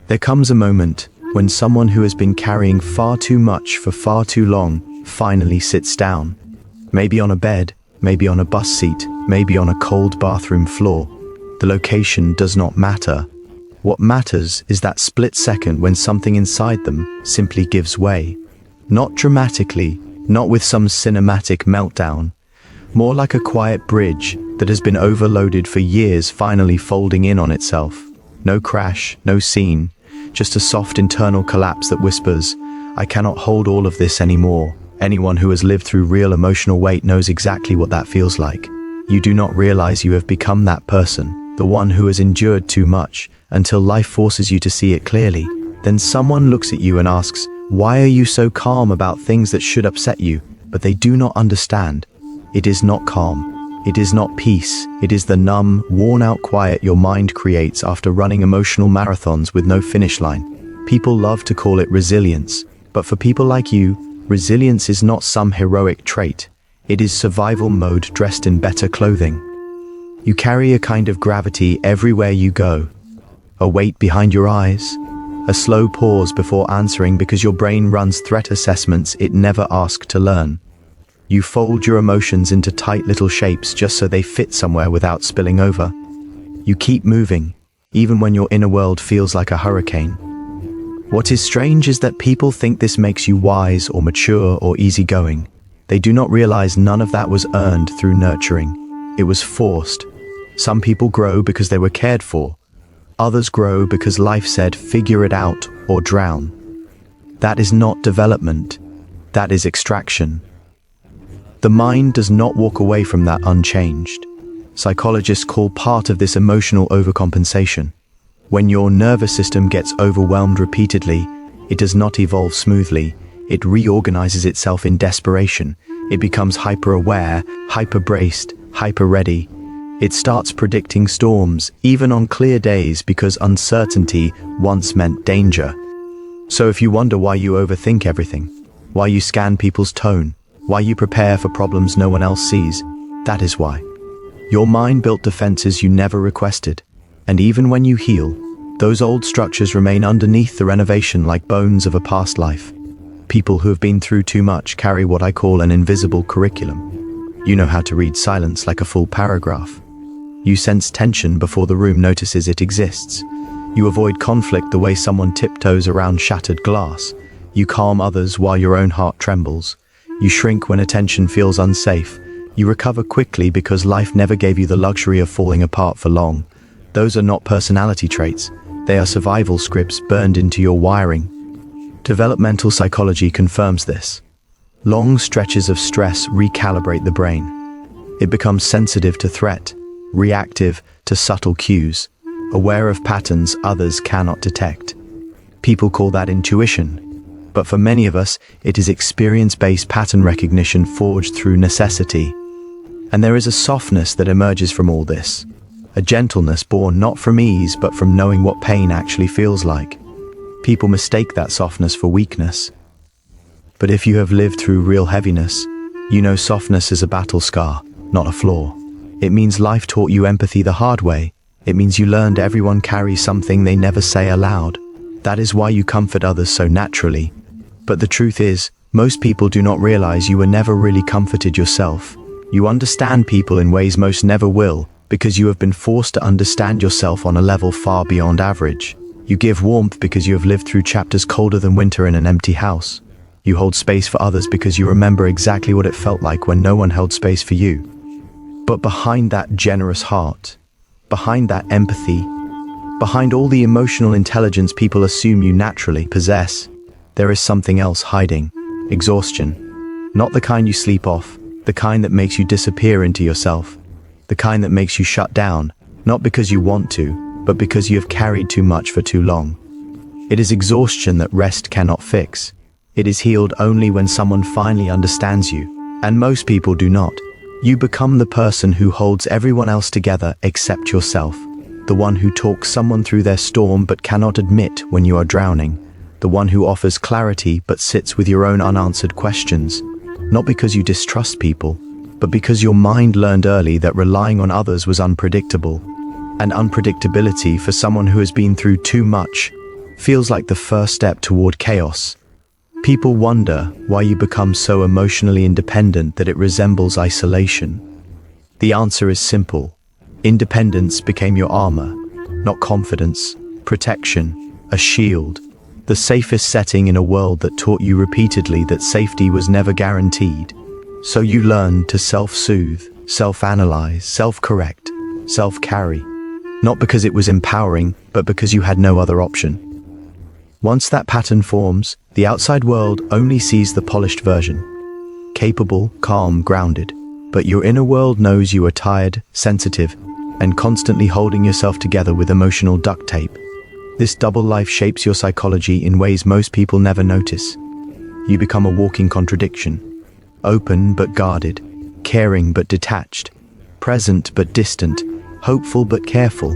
There comes a moment when someone who has been carrying far too much for far too long finally sits down. Maybe on a bed, maybe on a bus seat, maybe on a cold bathroom floor. The location does not matter. What matters is that split second when something inside them simply gives way. Not dramatically, not with some cinematic meltdown. More like a quiet bridge that has been overloaded for years finally folding in on itself. No crash, no scene, just a soft internal collapse that whispers, "I cannot hold all of this anymore." Anyone who has lived through real emotional weight knows exactly what that feels like. You do not realize you have become that person, the one who has endured too much, until life forces you to see it clearly. Then someone looks at you and asks, "Why are you so calm about things that should upset you?" But they do not understand. It is not calm. It is not peace. It is the numb, worn-out quiet your mind creates after running emotional marathons with no finish line. People love to call it resilience, but for people like you, resilience is not some heroic trait. It is survival mode dressed in better clothing. You carry a kind of gravity everywhere you go. A weight behind your eyes. A slow pause before answering because your brain runs threat assessments it never asked to learn. You fold your emotions into tight little shapes just so they fit somewhere without spilling over. You keep moving, even when your inner world feels like a hurricane. What is strange is that people think this makes you wise or mature or easygoing. They do not realize none of that was earned through nurturing. It was forced. Some people grow because they were cared for. Others grow because life said, "Figure it out or drown." That is not development. That is extraction. The mind does not walk away from that unchanged. Psychologists call part of this emotional overcompensation. When your nervous system gets overwhelmed repeatedly, it does not evolve smoothly. It reorganizes itself in desperation. It becomes hyper-aware, hyper-braced, hyper-ready. It starts predicting storms, even on clear days, because uncertainty once meant danger. So if you wonder why you overthink everything, why you scan people's tone, why you prepare for problems no one else sees, that is why. Your mind built defenses you never requested. And even when you heal, those old structures remain underneath the renovation like bones of a past life. People who have been through too much carry what I call an invisible curriculum. You know how to read silence like a full paragraph. You sense tension before the room notices it exists. You avoid conflict the way someone tiptoes around shattered glass. You calm others while your own heart trembles. You shrink when attention feels unsafe. You recover quickly because life never gave you the luxury of falling apart for long. Those are not personality traits. They are survival scripts burned into your wiring. Developmental psychology confirms this. Long stretches of stress recalibrate the brain. It becomes sensitive to threat, reactive to subtle cues, aware of patterns others cannot detect. People call that intuition. But for many of us, it is experience-based pattern recognition forged through necessity. And there is a softness that emerges from all this. A gentleness born not from ease, but from knowing what pain actually feels like. People mistake that softness for weakness. But if you have lived through real heaviness, you know softness is a battle scar, not a flaw. It means life taught you empathy the hard way. It means you learned everyone carries something they never say aloud. That is why you comfort others so naturally. But the truth is, most people do not realize you were never really comforted yourself. You understand people in ways most never will, because you have been forced to understand yourself on a level far beyond average. You give warmth because you have lived through chapters colder than winter in an empty house. You hold space for others because you remember exactly what it felt like when no one held space for you. But behind that generous heart, behind that empathy, behind all the emotional intelligence people assume you naturally possess, there is something else hiding. Exhaustion. Not the kind you sleep off, the kind that makes you disappear into yourself. The kind that makes you shut down, not because you want to, but because you have carried too much for too long. It is exhaustion that rest cannot fix. It is healed only when someone finally understands you, and most people do not. You become the person who holds everyone else together except yourself. The one who talks someone through their storm but cannot admit when you are drowning. The one who offers clarity but sits with your own unanswered questions. Not because you distrust people, but because your mind learned early that relying on others was unpredictable. And unpredictability for someone who has been through too much feels like the first step toward chaos. People wonder why you become so emotionally independent that it resembles isolation. The answer is simple. Independence became your armor, not confidence, protection, a shield, the safest setting in a world that taught you repeatedly that safety was never guaranteed. So you learned to self-soothe, self-analyze, self-correct, self-carry, not because it was empowering, but because you had no other option. Once that pattern forms, the outside world only sees the polished version. Capable, calm, grounded. But your inner world knows you are tired, sensitive, and constantly holding yourself together with emotional duct tape. This double life shapes your psychology in ways most people never notice. You become a walking contradiction. Open but guarded, caring but detached, present but distant, hopeful but careful,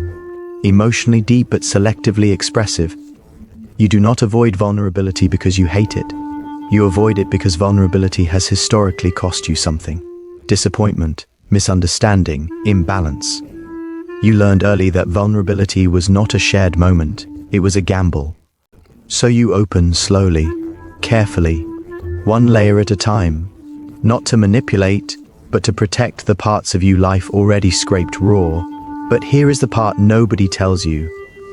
emotionally deep but selectively expressive. You do not avoid vulnerability because you hate it. You avoid it because vulnerability has historically cost you something. Disappointment, misunderstanding, imbalance. You learned early that vulnerability was not a shared moment, it was a gamble. So you open slowly, carefully, one layer at a time, not to manipulate, but to protect the parts of you life already scraped raw. But here is the part nobody tells you.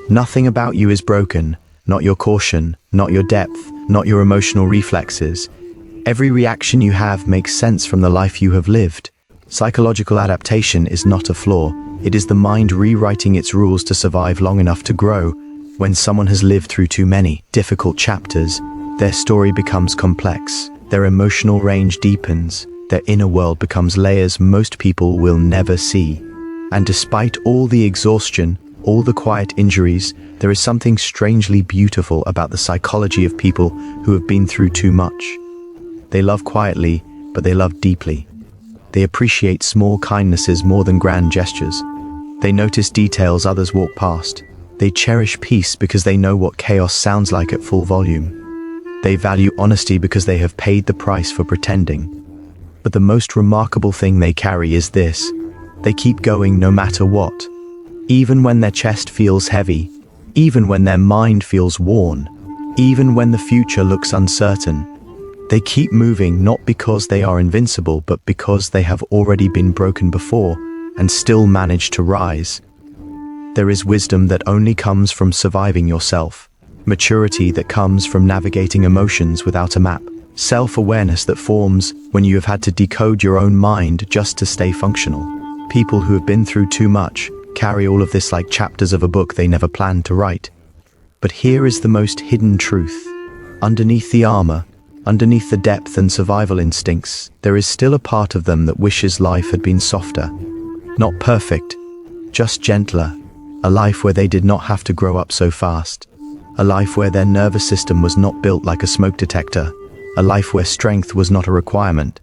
Nothing about you is broken. Not your caution, not your depth, not your emotional reflexes. Every reaction you have makes sense from the life you have lived. Psychological adaptation is not a flaw. It is the mind rewriting its rules to survive long enough to grow. When someone has lived through too many difficult chapters, their story becomes complex. Their emotional range deepens. Their inner world becomes layers most people will never see. And despite all the exhaustion, all the quiet injuries, there is something strangely beautiful about the psychology of people who have been through too much. They love quietly, but they love deeply. They appreciate small kindnesses more than grand gestures. They notice details others walk past. They cherish peace because they know what chaos sounds like at full volume. They value honesty because they have paid the price for pretending. But the most remarkable thing they carry is this: they keep going no matter what. Even when their chest feels heavy, even when their mind feels worn, even when the future looks uncertain, they keep moving not because they are invincible, but because they have already been broken before and still manage to rise. There is wisdom that only comes from surviving yourself, maturity that comes from navigating emotions without a map, self-awareness that forms when you have had to decode your own mind just to stay functional. People who have been through too much carry all of this like chapters of a book they never planned to write. But here is the most hidden truth. Underneath the armor, underneath the depth and survival instincts, there is still a part of them that wishes life had been softer. Not perfect, just gentler. A life where they did not have to grow up so fast. A life where their nervous system was not built like a smoke detector. A life where strength was not a requirement.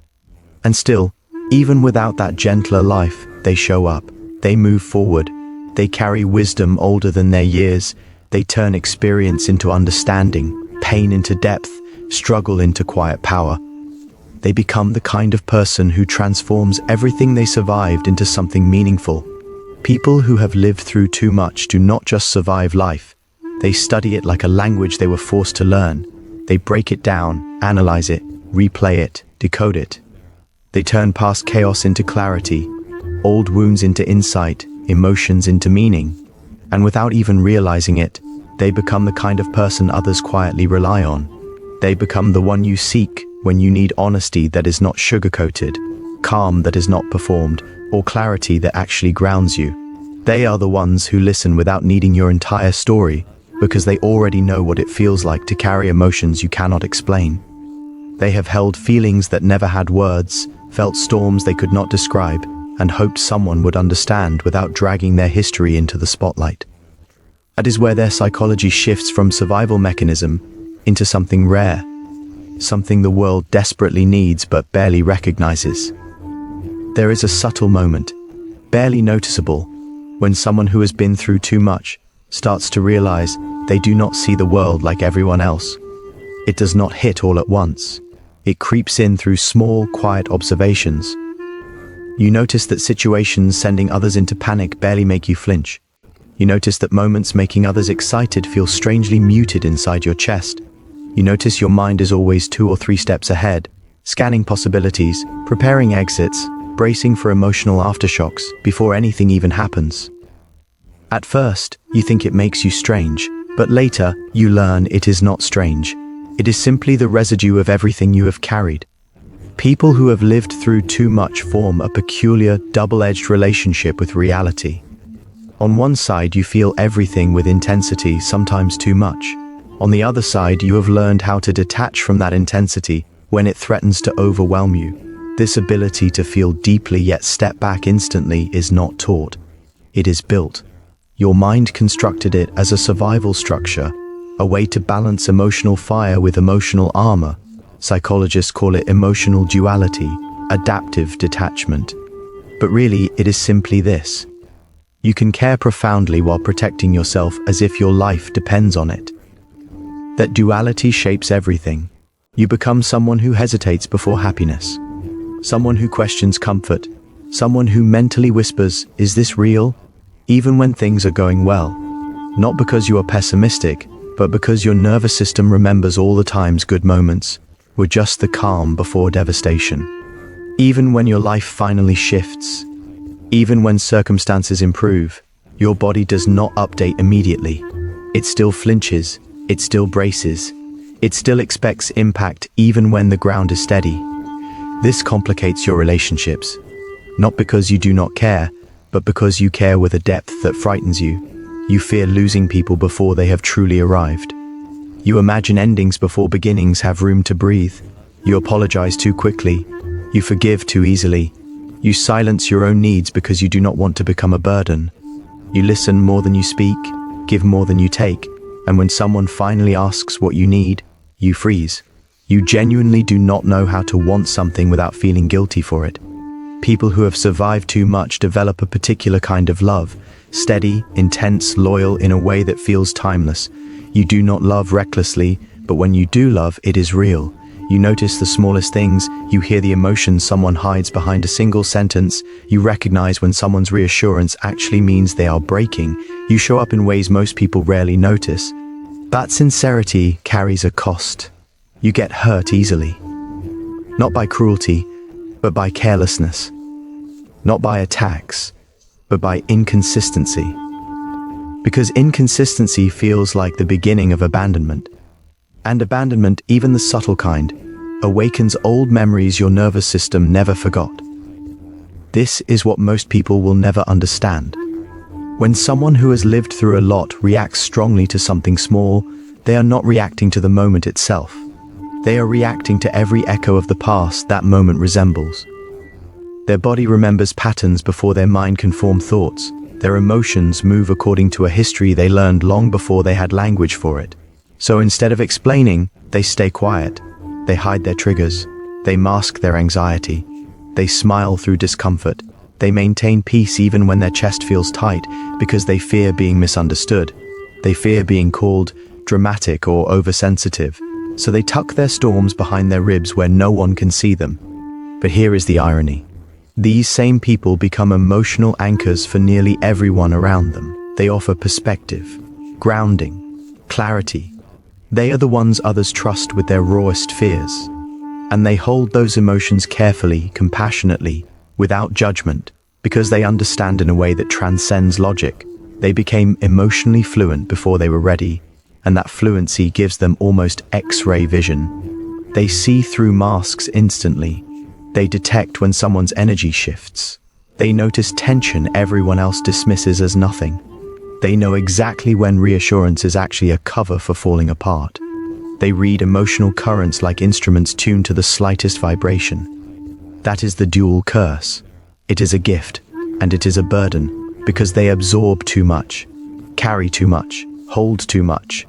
And still, even without that gentler life, they show up. They move forward. They carry wisdom older than their years. They turn experience into understanding, pain into depth, struggle into quiet power. They become the kind of person who transforms everything they survived into something meaningful. People who have lived through too much do not just survive life. They study it like a language they were forced to learn. They break it down, analyze it, replay it, decode it. They turn past chaos into clarity, old wounds into insight, emotions into meaning. And without even realizing it, they become the kind of person others quietly rely on. They become the one you seek when you need honesty that is not sugar-coated, calm that is not performed, or clarity that actually grounds you. They are the ones who listen without needing your entire story, because they already know what it feels like to carry emotions you cannot explain. They have held feelings that never had words, felt storms they could not describe, and hoped someone would understand without dragging their history into the spotlight. That is where their psychology shifts from survival mechanism into something rare, something the world desperately needs but barely recognizes. There is a subtle moment, barely noticeable, when someone who has been through too much starts to realize they do not see the world like everyone else. It does not hit all at once. It creeps in through small, quiet observations. You notice that situations sending others into panic barely make you flinch. You notice that moments making others excited feel strangely muted inside your chest. You notice your mind is always 2 or 3 steps ahead, scanning possibilities, preparing exits, bracing for emotional aftershocks before anything even happens. At first, you think it makes you strange, but later, you learn it is not strange. It is simply the residue of everything you have carried. People who have lived through too much form a peculiar, double-edged relationship with reality. On one side, you feel everything with intensity, sometimes too much. On the other side, you have learned how to detach from that intensity when it threatens to overwhelm you. This ability to feel deeply yet step back instantly is not taught. It is built. Your mind constructed it as a survival structure, a way to balance emotional fire with emotional armor. Psychologists call it emotional duality, adaptive detachment. But really, it is simply this. You can care profoundly while protecting yourself as if your life depends on it. That duality shapes everything. You become someone who hesitates before happiness, someone who questions comfort, someone who mentally whispers, "Is this real?" even when things are going well. Not because you are pessimistic, but because your nervous system remembers all the times good moments were just the calm before devastation. Even when your life finally shifts, even when circumstances improve, your body does not update immediately. It still flinches, it still braces, it still expects impact even when the ground is steady. This complicates your relationships, not because you do not care, but because you care with a depth that frightens you. You fear losing people before they have truly arrived. You imagine endings before beginnings have room to breathe. You apologize too quickly. You forgive too easily. You silence your own needs because you do not want to become a burden. You listen more than you speak, give more than you take, and when someone finally asks what you need, you freeze. You genuinely do not know how to want something without feeling guilty for it. People who have survived too much develop a particular kind of love, steady, intense, loyal in a way that feels timeless. You do not love recklessly, but when you do love, it is real. You notice the smallest things, you hear the emotions someone hides behind a single sentence, you recognize when someone's reassurance actually means they are breaking, you show up in ways most people rarely notice. That sincerity carries a cost. You get hurt easily. Not by cruelty, but by carelessness. Not by attacks, but by inconsistency. Because inconsistency feels like the beginning of abandonment. And abandonment, even the subtle kind, awakens old memories your nervous system never forgot. This is what most people will never understand. When someone who has lived through a lot reacts strongly to something small, they are not reacting to the moment itself. They are reacting to every echo of the past that moment resembles. Their body remembers patterns before their mind can form thoughts. Their emotions move according to a history they learned long before they had language for it. So instead of explaining, they stay quiet. They hide their triggers. They mask their anxiety. They smile through discomfort. They maintain peace even when their chest feels tight because they fear being misunderstood. They fear being called dramatic or oversensitive. So they tuck their storms behind their ribs where no one can see them. But here is the irony. These same people become emotional anchors for nearly everyone around them. They offer perspective, grounding, clarity. They are the ones others trust with their rawest fears. And they hold those emotions carefully, compassionately, without judgment, because they understand in a way that transcends logic. They became emotionally fluent before they were ready, and that fluency gives them almost X-ray vision. They see through masks instantly. They detect when someone's energy shifts. They notice tension everyone else dismisses as nothing. They know exactly when reassurance is actually a cover for falling apart. They read emotional currents like instruments tuned to the slightest vibration. That is the dual curse. It is a gift, and it is a burden, because they absorb too much, carry too much, hold too much.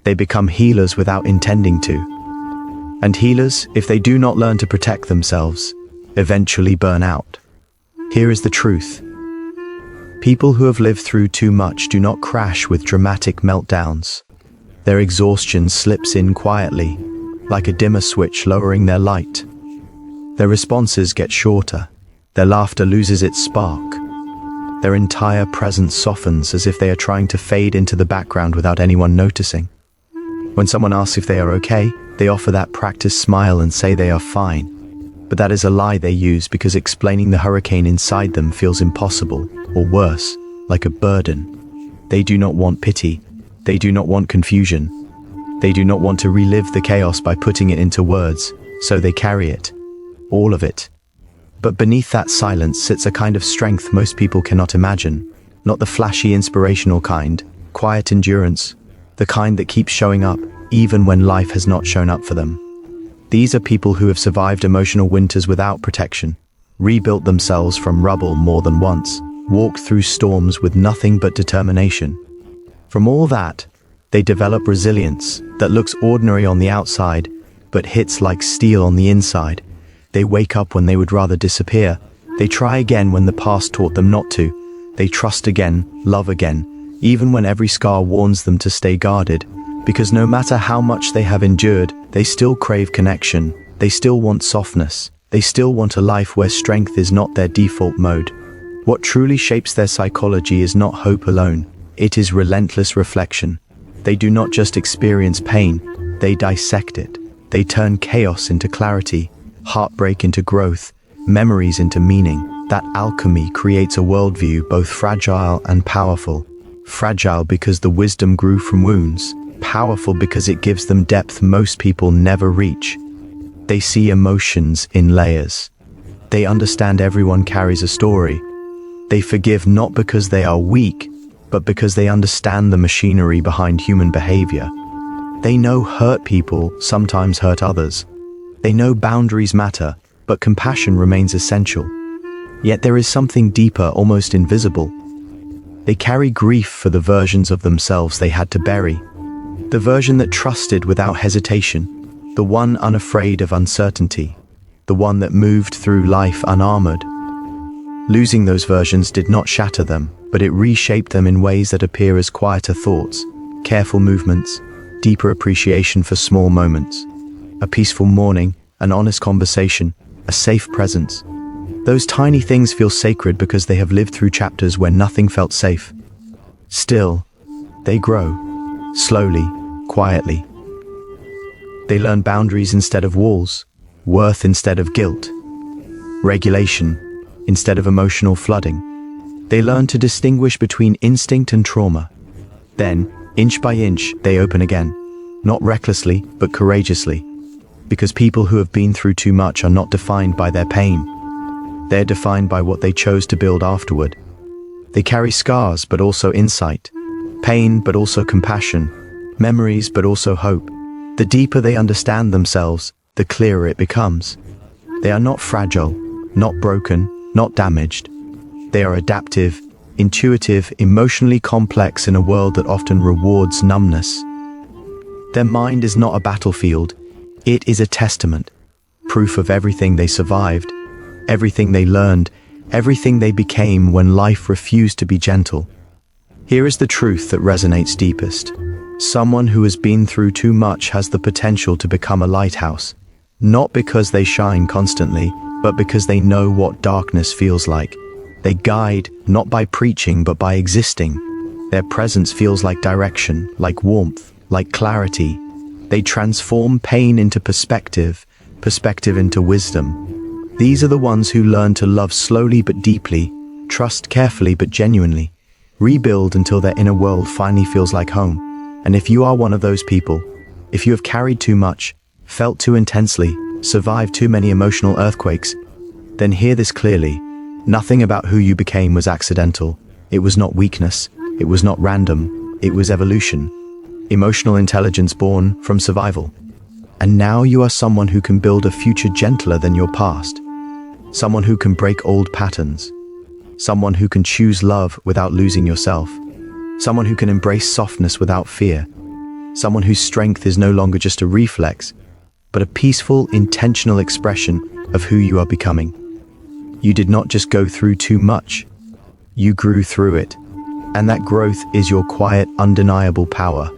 They become healers without intending to. And healers, if they do not learn to protect themselves, eventually burn out. Here is the truth. People who have lived through too much do not crash with dramatic meltdowns. Their exhaustion slips in quietly, like a dimmer switch lowering their light. Their responses get shorter. Their laughter loses its spark. Their entire presence softens as if they are trying to fade into the background without anyone noticing. When someone asks if they are okay, they offer that practiced smile and say they are fine. But that is a lie they use because explaining the hurricane inside them feels impossible, or worse, like a burden. They do not want pity. They do not want confusion. They do not want to relive the chaos by putting it into words, so they carry it. All of it. But beneath that silence sits a kind of strength most people cannot imagine. Not the flashy, inspirational kind, quiet endurance, the kind that keeps showing up even when life has not shown up for them. These are people who have survived emotional winters without protection, rebuilt themselves from rubble more than once, walked through storms with nothing but determination. From all that, they develop resilience that looks ordinary on the outside, but hits like steel on the inside. They wake up when they would rather disappear. They try again when the past taught them not to. They trust again, love again, even when every scar warns them to stay guarded. Because no matter how much they have endured, they still crave connection. They still want softness. They still want a life where strength is not their default mode. What truly shapes their psychology is not hope alone. It is relentless reflection. They do not just experience pain, they dissect it. They turn chaos into clarity, heartbreak into growth, memories into meaning. That alchemy creates a worldview both fragile and powerful. Fragile because the wisdom grew from wounds, powerful because it gives them depth most people never reach. They see emotions in layers. They understand everyone carries a story. They forgive not because they are weak, but because they understand the machinery behind human behavior. They know hurt people sometimes hurt others. They know boundaries matter, but compassion remains essential. Yet there is something deeper, almost invisible. They carry grief for the versions of themselves they had to bury. The version that trusted without hesitation, the one unafraid of uncertainty, the one that moved through life unarmored. Losing those versions did not shatter them, but it reshaped them in ways that appear as quieter thoughts, careful movements, deeper appreciation for small moments, a peaceful morning, an honest conversation, a safe presence. Those tiny things feel sacred because they have lived through chapters where nothing felt safe. Still, they grow, slowly, quietly. They learn boundaries instead of walls, worth instead of guilt, regulation instead of emotional flooding. They learn to distinguish between instinct and trauma. Then, inch by inch, they open again, not recklessly, but courageously. Because people who have been through too much are not defined by their pain. They're defined by what they chose to build afterward. They carry scars, but also insight. Pain, but also compassion. Memories, but also hope. The deeper they understand themselves, the clearer it becomes. They are not fragile, not broken, not damaged. They are adaptive, intuitive, emotionally complex in a world that often rewards numbness. Their mind is not a battlefield. It is a testament, proof of everything they survived, everything they learned, everything they became when life refused to be gentle. Here is the truth that resonates deepest. Someone who has been through too much has the potential to become a lighthouse, not because they shine constantly, but because they know what darkness feels like. They guide, not by preaching, but by existing. Their presence feels like direction, like warmth, like clarity. They transform pain into perspective, perspective into wisdom. These are the ones who learn to love slowly but deeply, trust carefully but genuinely, rebuild until their inner world finally feels like home. And if you are one of those people, if you have carried too much, felt too intensely, survived too many emotional earthquakes, then hear this clearly. Nothing about who you became was accidental. It was not weakness. It was not random. It was evolution. Emotional intelligence born from survival. And now you are someone who can build a future gentler than your past. Someone who can break old patterns. Someone who can choose love without losing yourself. Someone who can embrace softness without fear. Someone whose strength is no longer just a reflex, but a peaceful, intentional expression of who you are becoming. You did not just go through too much. You grew through it. And that growth is your quiet, undeniable power.